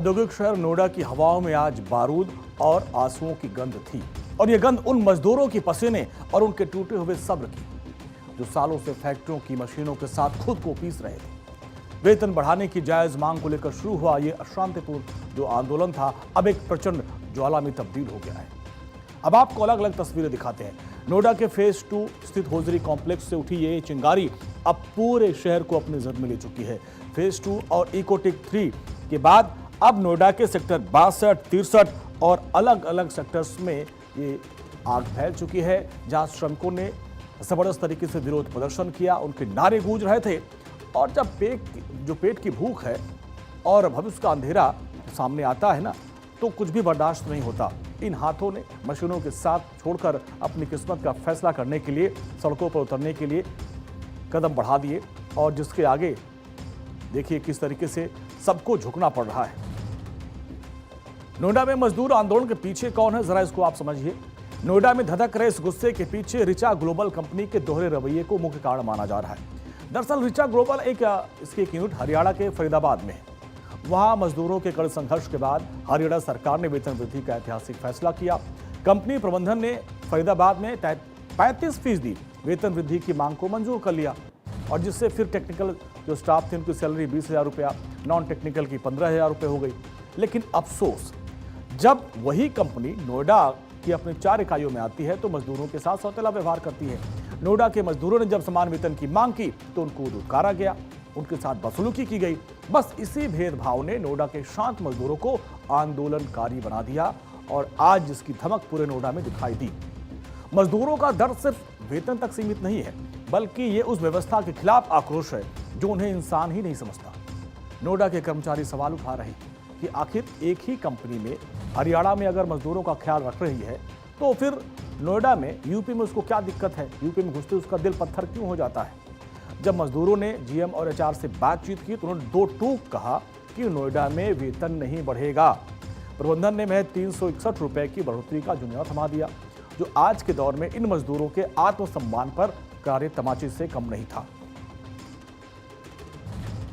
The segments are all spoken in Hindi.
औद्योगिक शहर नोएडा की हवाओं में आज बारूद और आंसुओं की गंध थी और ये गंध उन मजदूरों की पसीने और उनके टूटे हुए सब्र की, जो सालों से फैक्ट्रियों की मशीनों के साथ खुद को पीस रहे थे। वेतन बढ़ाने की जायज मांग को लेकर शुरू हुआ ये अशांतिपूर्ण जो आंदोलन था, अब एक प्रचंड ज्वाला में तब्दील हो गया है। अब आपको अलग अलग तस्वीरें दिखाते हैं। नोएडा के फेज 2 स्थित होजरी कॉम्प्लेक्स से उठी ये चिंगारी अब पूरे शहर को अपनी जद में ले चुकी है। फेज 2 और इकोटेक 3 के बाद अब नोएडा के सेक्टर 62, 63 और अलग अलग सेक्टर्स में ये आग फैल चुकी है, जहां श्रमिकों ने जबरदस्त तरीके से विरोध प्रदर्शन किया, उनके नारे गूंज रहे थे। और जब पेट की भूख है और भविष्य का अंधेरा सामने आता है ना, तो कुछ भी बर्दाश्त नहीं होता। इन हाथों ने मशीनों के साथ छोड़कर अपनी किस्मत का फैसला करने के लिए सड़कों पर उतरने के लिए कदम बढ़ा दिए, और जिसके आगे देखिए किस तरीके से सबको झुकना पड़ रहा है। नोएडा में मजदूर आंदोलन के पीछे कौन है, जरा इसको आप समझिए। नोएडा में धधक रहे इस गुस्से के पीछे रिचा ग्लोबल कंपनी के दोहरे रवैये को मुख्य कारण माना जा रहा है। दरअसल रिचा ग्लोबल इसकी एक यूनिट हरियाणा के फरीदाबाद में है। वहां मजदूरों के कड़े संघर्ष के बाद हरियाणा सरकार ने वेतन वृद्धि का ऐतिहासिक फैसला किया। कंपनी प्रबंधन ने फरीदाबाद में 35% वेतन वृद्धि की मांग को मंजूर कर लिया, और जिससे फिर टेक्निकल जो स्टाफ थे उनकी सैलरी 20,000 रुपया, नॉन टेक्निकल की 15,000 रुपये हो गई। लेकिन अफसोस, जब वही कंपनी नोएडा की अपनी 4 इकाइयों में आती है तो मजदूरों के साथ सौतेला व्यवहार करती है। नोएडा के मजदूरों ने जब समान वेतन की मांग की तो उनको दुत्कारा गया, उनके साथ बदसलूकी की गई। बस इसी भेदभाव ने नोएडा के शांत मजदूरों को आंदोलनकारी बना दिया, और आज इसकी धमक पूरे नोएडा में दिखाई दी। मजदूरों का दर्द सिर्फ वेतन तक सीमित नहीं है, बल्कि ये उस व्यवस्था के खिलाफ आक्रोश है जो उन्हें इंसान ही नहीं समझता। नोएडा के कर्मचारी सवाल उठा रहे हैं कि आखिर एक ही कंपनी में हरियाणा में अगर मजदूरों का ख्याल रख रही है, तो फिर नोएडा में, यूपी में उसको क्या दिक्कत है? यूपी में घुसते उसका दिल पत्थर क्यों हो जाता है? जब मजदूरों ने जीएम और एचआर से बातचीत की तो उन्होंने 2 टूक कहा कि नोएडा में वेतन नहीं बढ़ेगा। प्रबंधन ने महज 361 रुपए की बढ़ोतरी का जुनिया थमा दिया, जो आज के दौर में इन मजदूरों के आत्मसम्मान पर कार्य तमाचे से कम नहीं था।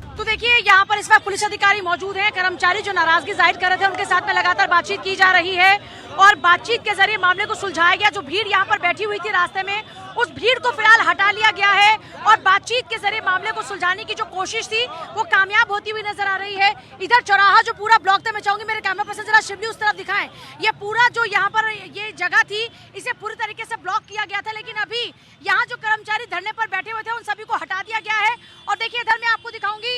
तो देखिए, यहाँ पर इस वक्त पुलिस अधिकारी मौजूद हैं। कर्मचारी जो नाराजगी जाहिर कर रहे थे उनके साथ में लगातार बातचीत की जा रही है, और बातचीत के जरिए मामले को सुलझाया गया। जो भीड़ यहाँ पर बैठी हुई थी रास्ते में, उस भीड़ को फिलहाल हटा लिया गया है, और बातचीत के जरिए मामले को सुलझाने की जो कोशिश थी वो कामयाब होती हुई नजर आ रही है। इधर चौराहा जो पूरा ब्लॉक था, मैं चाहूंगी मेरे कैमरा पर्सन जरा शिवली उस तरफ दिखाएं। ये पूरा जो यहाँ पर ये जगह थी, इसे पूरी तरीके से ब्लॉक किया गया था, लेकिन अभी यहाँ जो कर्मचारी धरने पर बैठे हुए थे उन सभी को हटा दिया गया है। और देखिए, इधर मैं आपको दिखाऊंगी,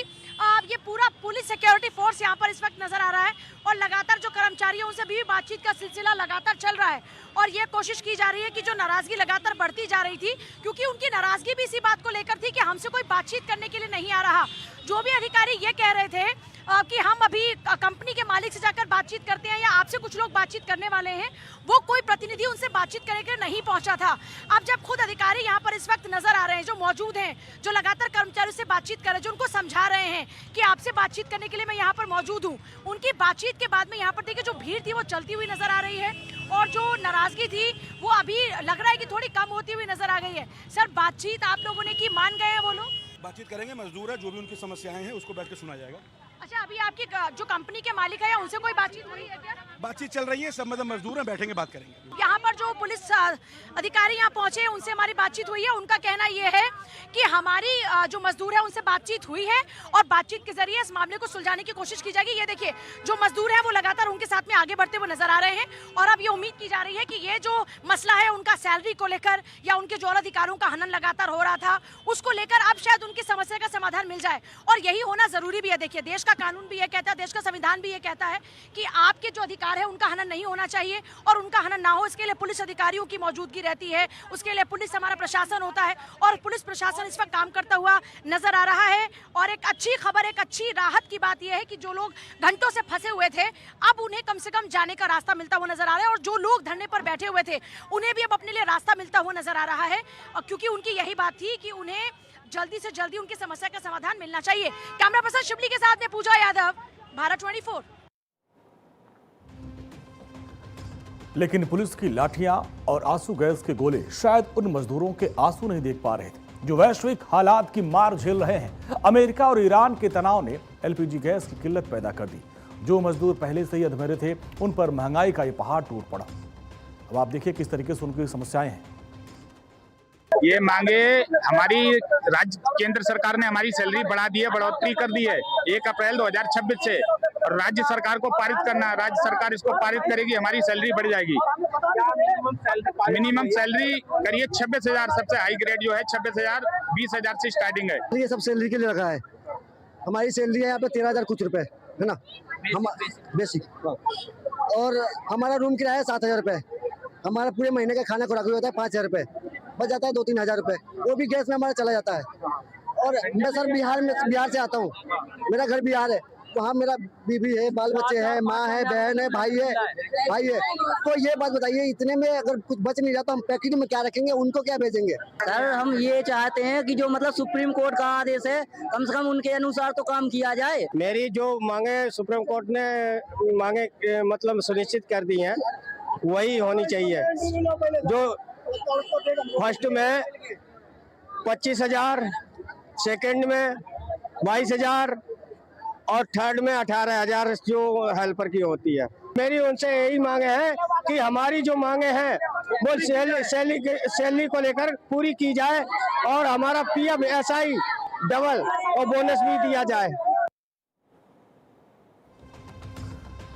ये पूरा पुलिस सिक्योरिटी फोर्स यहाँ पर इस वक्त नजर आ रहा है, और लगातार जो कर्मचारी हैं उनसे भी बातचीत का सिलसिला लगातार चल रहा है। और ये कोशिश की जा रही है कि जो नाराजगी लगातार बढ़ती जा रही थी, क्योंकि उनकी नाराजगी भी इसी बात को लेकर थी कि हमसे कोई बातचीत करने के लिए नहीं आ रहा। जो भी अधिकारी ये कह रहे थे कि हम अभी कंपनी के मालिक से जाकर बातचीत करते हैं या आपसे कुछ लोग बातचीत करने वाले हैं, वो कोई प्रतिनिधि उनसे बातचीत करने के लिए नहीं पहुंचा था। अब जब खुद अधिकारी यहाँ पर इस वक्त नजर आ रहे हैं, जो मौजूद हैं, जो लगातार कर्मचारियों से बातचीत कर रहे हैं, जो उनको समझा रहे हैं कि आपसे बातचीत करने के लिए मैं यहाँ पर मौजूद हूँ, उनकी बातचीत के बाद में यहाँ पर देखिए जो भीड़ थी वो चलती हुई नजर आ रही है, और जो नाराजगी थी वो अभी लग रहा है कि थोड़ी कम होती हुई नजर आ गई है। सर, बातचीत आप लोगों ने की, मान गए हैं वो लोग? बातचीत करेंगे, मजदूर है, जो भी उनकी समस्याएं हैं उसको बैठ के सुना जाएगा। अच्छा, अभी आपकी जो कंपनी के मालिक है उनसे कोई बातचीत हुई है क्या? बातचीत चल रही है, सब मतलब मजदूर हैं, बैठेंगे, बात करेंगे। यहाँ पर जो पुलिस अधिकारी यहाँ पहुंचे उनसे हमारी बातचीत हुई है। उनका कहना ये है कि हमारी जो मजदूर है उनसे बातचीत हुई है, और बातचीत के जरिए इस मामले को सुलझाने की कोशिश की जाएगी। ये देखिए, जो मजदूर है वो लगातार उनके साथ में आगे बढ़ते हुए नजर आ रहे हैं, और अब ये उम्मीद की जा रही है कि ये जो मसला है उनका सैलरी को लेकर या उनके जो अधिकारों का हनन लगातार हो रहा था, उसको लेकर अब शायद उनकी समस्या का समाधान मिल जाए। और यही होना जरूरी भी है। देखिए, देश का कानून भी ये कहता है, देश का संविधान भी ये कहता है कि आपके जो अधिकार है उनका हनन नहीं होना चाहिए, और उनका हनन ना हो इसके लिए पुलिस अधिकारियों की मौजूदगी रहती है, उसके लिए पुलिस हमारा प्रशासन होता है, और पुलिस प्रशासन इस वक्त काम करता हुआ नजर आ रहा है। और एक अच्छी खबर, एक अच्छी राहत की बात यह है कि जो लोग घंटों से फंसे हुए थे, अब उन्हें कम से कम जाने का रास्ता मिलता हुआ नजर आ रहा है, और जो लोग धरने पर बैठे हुए थे उन्हें भी अब अपने लिए रास्ता मिलता हुआ नजर आ रहा है, और क्योंकि उनकी यही बात थी कि उन्हें जल्दी से जल्दी उनकी समस्या का समाधान मिलना चाहिए। कैमरा पर्सन शिवली के साथ में पूजा यादव, भारत 24। लेकिन पुलिस की लाठियां और आंसू गैस के गोले शायद उन मजदूरों के आंसू नहीं देख पा रहे थे जो वैश्विक हालात की मार झेल रहे हैं। अमेरिका और ईरान के तनाव ने एलपीजी गैस की किल्लत पैदा कर दी। जो मजदूर पहले से ही अधमरे थे उन पर महंगाई का ये पहाड़ टूट पड़ा। अब आप देखिए किस तरीके से उनकी समस्याएं हैं। ये मांगे हमारी राज्य केंद्र सरकार ने हमारी सैलरी बढ़ा दी है, बढ़ोतरी कर दी है 1 अप्रैल 2026 से, और राज्य सरकार को पारित करना है। राज्य सरकार इसको पारित करेगी, हमारी सैलरी बढ़ जाएगी। मिनिमम सैलरी करिए 26,000, सबसे हाई ग्रेड जो है 26,000, 20,000 से स्टार्टिंग है। ये सब सैलरी के लिए रखा है। हमारी सैलरी है यहाँ पे 13,000 कुछ रुपए है ना, हम बेसिक, और हमारा रूम किराया है 7,000 रुपए। हमारा पूरे महीने का खाना खुराक होता है 5,000 रुपए, बच जाता है 2-3 हज़ार रुपए, वो भी गैस में हमारा चला जाता है। और मैं सर बिहार से आता हूँ, मेरा घर बिहार है, वहाँ मेरा बीवी है, बाल बच्चे हैं, माँ है, बहन है, भाई है। तो ये बात बताइए, इतने में अगर कुछ बच नहीं जाता हम पैकेट में क्या रखेंगे, उनको क्या भेजेंगे? सर हम ये चाहते हैं कि जो मतलब सुप्रीम कोर्ट का आदेश है, कम से कम उनके अनुसार तो काम किया जाए। मेरी जो मांगे सुप्रीम कोर्ट ने मांगे मतलब सुनिश्चित कर दी हैं, वही होनी चाहिए। जो फर्स्ट में 25,000, सेकंड में 22,000 और थर्ड में 18,000 जो हेल्पर की होती है। मेरी उनसे यही मांगे है कि हमारी जो मांगे हैं वो सैलरी को लेकर पूरी की जाए, और हमारा पीएफ एसआई डबल और बोनस भी दिया जाए।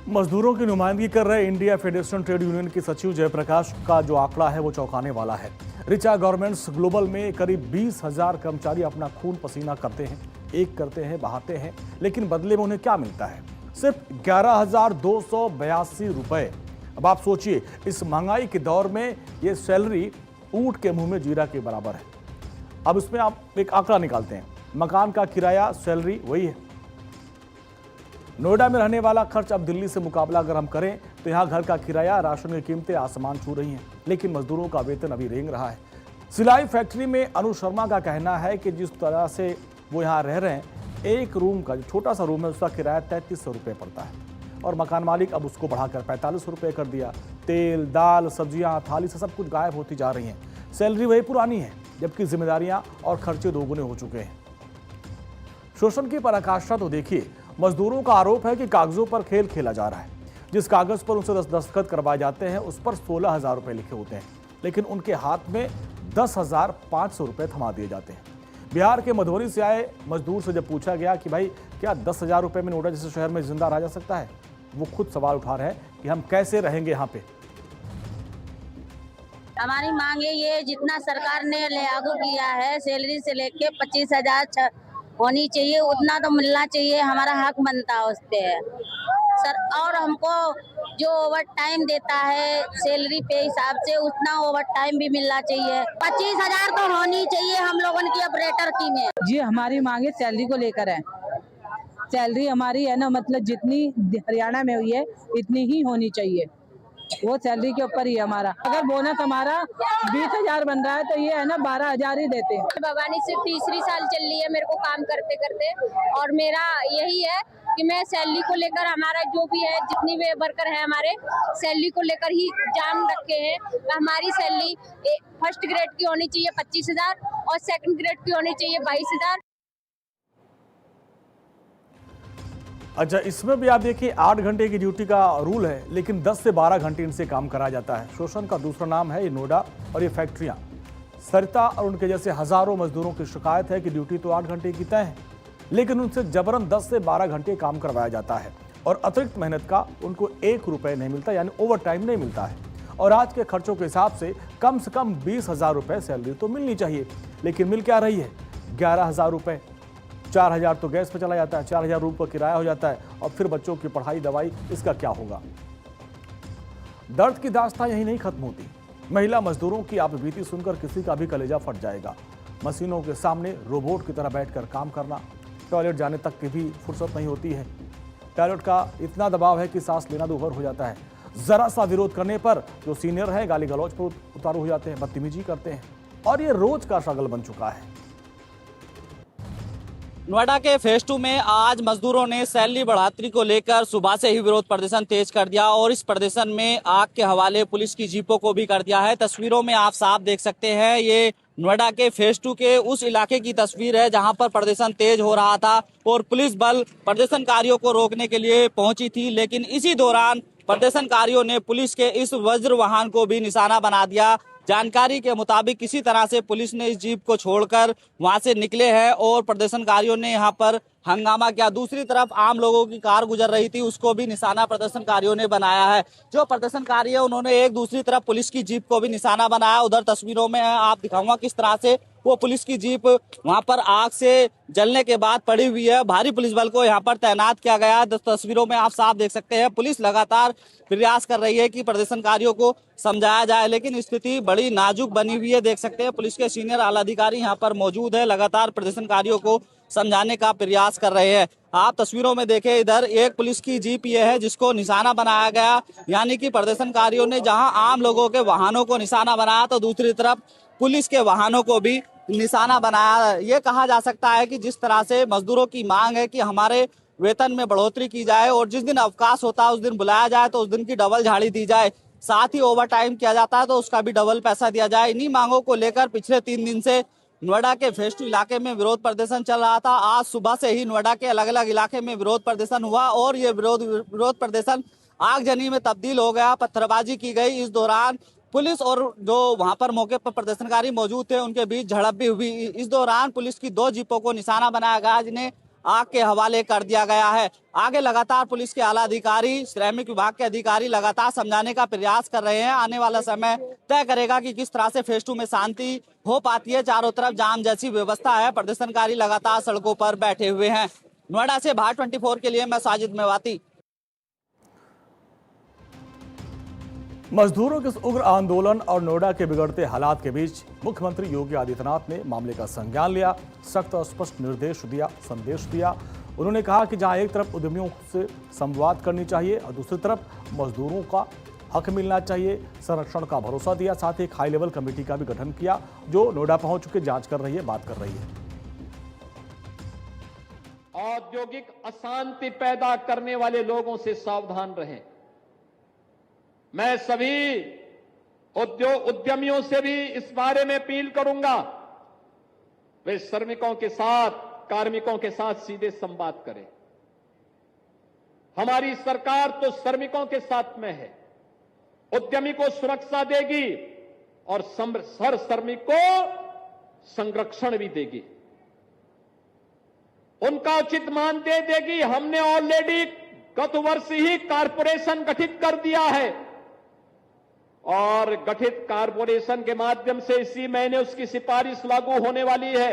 मजदूरों की नुमाइंदगी कर रहे इंडिया फेडरेशन ट्रेड यूनियन के सचिव जयप्रकाश का जो आंकड़ा है वो चौंकाने वाला है। रिचा गारमेंट्स ग्लोबल में करीब 20,000 कर्मचारी अपना खून पसीना करते हैं, बहाते हैं, लेकिन बदले में उन्हें क्या मिलता है? सिर्फ 11,282 रुपए। अब आप सोचिए, इस महंगाई के दौर में ये सैलरी ऊंट के मुंह में जीरा के बराबर है। अब इसमें आप एक आंकड़ा निकालते हैं, मकान का किराया, सैलरी वही है। नोएडा में रहने वाला खर्च अब दिल्ली से मुकाबला अगर हम करें तो यहाँ घर का किराया, राशन की कीमतें आसमान छू रही हैं, लेकिन मजदूरों का वेतन अभी रेंग रहा है। सिलाई फैक्ट्री में अनु शर्मा का कहना है कि जिस तरह से वो यहाँ रह रहे हैं, एक रूम का जो छोटा सा रूम है उसका किराया 3,300 रुपये पड़ता है, और मकान मालिक अब उसको बढ़ाकर 45 रुपये कर दिया। तेल, दाल, सब्जियाँ, थाली से सब कुछ गायब होती जा रही हैं। सैलरी वही पुरानी है, जबकि जिम्मेदारियाँ और खर्चे दोगुने हो चुके हैं। शोषण की पराकाष्ठा तो देखिए। मजदूरों का आरोप है कि कागजों पर खेल खेला जा रहा है। जिस कागज पर उनसे दस्तखत करवाए जाते हैं उस पर 16,000 रुपये लिखे होते हैं, लेकिन उनके हाथ में 10,500 रुपये थमा दिए जाते हैं। बिहार के मधुबनी से आए मजदूर से जब पूछा गया कि भाई क्या 10,000 रुपये में नोएडा जैसे शहर में जिंदा रहा जा सकता है, वो खुद सवाल उठा रहे हैं कि हम कैसे रहेंगे यहाँ पे। हमारी मांगे ये, जितना सरकार ने लागू किया है सैलरी से लेके 25,000 होनी चाहिए, उतना तो मिलना चाहिए, हमारा हक बनता है उस पे सर। और हमको जो ओवर टाइम देता है सैलरी पे हिसाब से, उतना ओवर टाइम भी मिलना चाहिए। 25,000 तो होनी चाहिए हम लोगों की ऑपरेटर की में। जी हमारी मांगे सैलरी को लेकर है। सैलरी हमारी है ना, मतलब जितनी हरियाणा में हुई है इतनी ही होनी चाहिए, वो सैलरी के ऊपर ही हमारा। अगर बोनस हमारा 20,000 बन रहा है तो ये है ना 12,000 ही देते हैं। भवानी से तीसरी साल चल रही है मेरे को काम करते करते, और मेरा यही है कि मैं सैलरी को लेकर, हमारा जो भी है जितनी भी वर्कर है हमारे, सैलरी को लेकर ही जान रखे हैं। हमारी सैलरी फर्स्ट ग्रेड की होनी चाहिए 25,000 और सेकंड ग्रेड की होनी चाहिए 22,000। अच्छा, इसमें भी आप देखिए 8 घंटे की ड्यूटी का रूल है, लेकिन 10 से 12 घंटे इनसे काम कराया जाता है। शोषण का दूसरा नाम है ये नोएडा और ये फैक्ट्रियां। सरिता और उनके जैसे हजारों मजदूरों की शिकायत है कि ड्यूटी तो 8 घंटे की तय है, लेकिन उनसे जबरन 10 से 12 घंटे काम करवाया जाता है, और अतिरिक्त मेहनत का उनको 1 रुपये नहीं मिलता, यानी ओवर टाइम नहीं मिलता है। और आज के खर्चों के हिसाब से कम 20,000 रुपये सैलरी तो मिलनी चाहिए, लेकिन मिल क्या रही है? 11,000 रुपये। 4,000 तो गैस पे चला जाता है, 4,000 रूम का किराया हो जाता है, और फिर बच्चों की पढ़ाई, दवाई, इसका क्या होगा? दर्द की दास्तां यही नहीं खत्म होती। महिला मजदूरों की आप बीती सुनकर किसी का भी कलेजा फट जाएगा। मशीनों के सामने रोबोट की तरह बैठकर काम करना, टॉयलेट जाने तक की भी फुर्सत नहीं होती है। टॉयलेट का इतना दबाव है कि सांस लेना दूभर हो जाता है। जरा सा विरोध करने पर जो सीनियर है गाली गलौज पर उतारू हो जाते हैं, बदतमीजी करते हैं, और ये रोज का शगल बन चुका है। नोएडा के फेज 2 में आज मजदूरों ने सैलरी बढ़ोतरी को लेकर सुबह से ही विरोध प्रदर्शन तेज कर दिया, और इस प्रदर्शन में आग के हवाले पुलिस की जीपों को भी कर दिया है। तस्वीरों में आप साफ देख सकते हैं, ये नोएडा के फेज 2 के उस इलाके की तस्वीर है जहां पर प्रदर्शन तेज हो रहा था और पुलिस बल प्रदर्शनकारियों को रोकने के लिए पहुंची थी, लेकिन इसी दौरान प्रदर्शनकारियों ने पुलिस के इस वज्र वाहन को भी निशाना बना दिया। जानकारी के मुताबिक किसी तरह से पुलिस ने इस जीप को छोड़कर वहां से निकले हैं और प्रदर्शनकारियों ने यहां पर हंगामा किया। दूसरी तरफ आम लोगों की कार गुजर रही थी, उसको भी निशाना प्रदर्शनकारियों ने बनाया है। जो प्रदर्शनकारी है उन्होंने एक दूसरी तरफ पुलिस की जीप को भी निशाना बनाया। उधर तस्वीरों में आप दिखाऊंगा किस तरह से वो पुलिस की जीप वहां पर आग से जलने के बाद पड़ी हुई है। भारी पुलिस बल को यहाँ पर तैनात किया गया है। तस्वीरों में आप साफ देख सकते हैं पुलिस लगातार प्रयास कर रही है कि प्रदर्शनकारियों को समझाया जाए, लेकिन स्थिति बड़ी नाजुक बनी हुई है। देख सकते हैं पुलिस के सीनियर आला अधिकारी यहाँ पर मौजूद है, लगातार प्रदर्शनकारियों को समझाने का प्रयास कर रहे हैं। आप तस्वीरों में देखें, इधर एक पुलिस की जीप ये है जिसको निशाना बनाया गया, यानी कि प्रदर्शनकारियों ने जहां आम लोगों के वाहनों को निशाना बनाया तो दूसरी तरफ पुलिस के वाहनों को भी निशाना बनाया। ये कहा जा सकता है कि जिस तरह से मजदूरों की मांग है कि हमारे वेतन में बढ़ोतरी की जाए और जिस दिन अवकाश होता है उस दिन बुलाया जाए तो उस दिन की डबल झाड़ी दी जाए, साथ ही ओवर टाइम किया जाता है तो उसका भी डबल पैसा दिया जाए। इन्हीं मांगों को लेकर पिछले 3 दिन से नोएडा के फेज 2 इलाके में विरोध प्रदर्शन चल रहा था। आज सुबह से ही नोएडा के अलग अलग इलाके में विरोध प्रदर्शन हुआ और ये विरोध प्रदर्शन आगजनी में तब्दील हो गया, पत्थरबाजी की गई। इस दौरान पुलिस और जो वहां पर मौके पर प्रदर्शनकारी मौजूद थे उनके बीच झड़प भी हुई। इस दौरान पुलिस की 2 जीपों को निशाना बनाया गया जिन्हें आग के हवाले कर दिया गया है। आगे लगातार पुलिस के आला अधिकारी, श्रमिक विभाग के अधिकारी लगातार समझाने का प्रयास कर रहे हैं। आने वाला समय तय करेगा कि किस तरह से फेज 2 में शांति हो पाती है। चारों तरफ जाम जैसी व्यवस्था है, प्रदर्शनकारी लगातार सड़कों पर बैठे हुए हैं। नोएडा से भारत 24 के लिए मैं साजिद मेवाती। मजदूरों के इस उग्र आंदोलन और नोएडा के बिगड़ते हालात के बीच मुख्यमंत्री योगी आदित्यनाथ ने मामले का संज्ञान लिया, सख्त और स्पष्ट संदेश दिया। उन्होंने कहा कि जहां एक तरफ उद्यमियों से संवाद करनी चाहिए और दूसरी तरफ मजदूरों का हक मिलना चाहिए, संरक्षण का भरोसा दिया। साथ ही एक हाई लेवल कमेटी का भी गठन किया जो नोएडा पहुंच चुके जांच कर रही है, बात कर रही है। औद्योगिक अशांति पैदा करने वाले लोगों से सावधान रहें। मैं सभी उद्यमियों से भी इस बारे में अपील करूंगा, वे श्रमिकों के साथ, कार्मिकों के साथ सीधे संवाद करें। हमारी सरकार तो श्रमिकों के साथ में है, उद्यमी को सुरक्षा देगी और हर श्रमिक को संरक्षण भी देगी, उनका उचित मान दे देगी। हमने ऑलरेडी गत वर्ष ही कारपोरेशन गठित कर दिया है और गठित कारपोरेशन के माध्यम से इसी महीने उसकी सिफारिश लागू होने वाली है,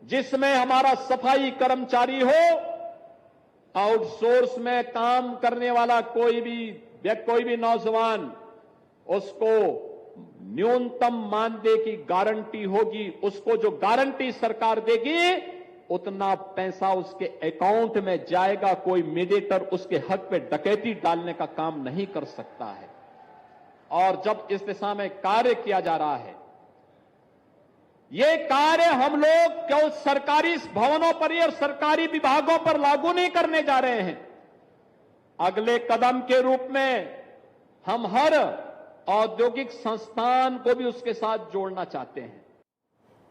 जिसमें हमारा सफाई कर्मचारी हो, आउटसोर्स में काम करने वाला कोई भी नौजवान, उसको न्यूनतम मानदेय की गारंटी होगी। उसको जो गारंटी सरकार देगी उतना पैसा उसके अकाउंट में जाएगा। कोई मीडिएटर उसके हक पे डकैती डालने का काम नहीं कर सकता है। और जब इस दिशा में कार्य किया जा रहा है, ये कार्य हम लोग केवल सरकारी भवनों पर ही और सरकारी विभागों पर लागू नहीं करने जा रहे हैं। अगले कदम के रूप में हम हर औद्योगिक संस्थान को भी उसके साथ जोड़ना चाहते हैं।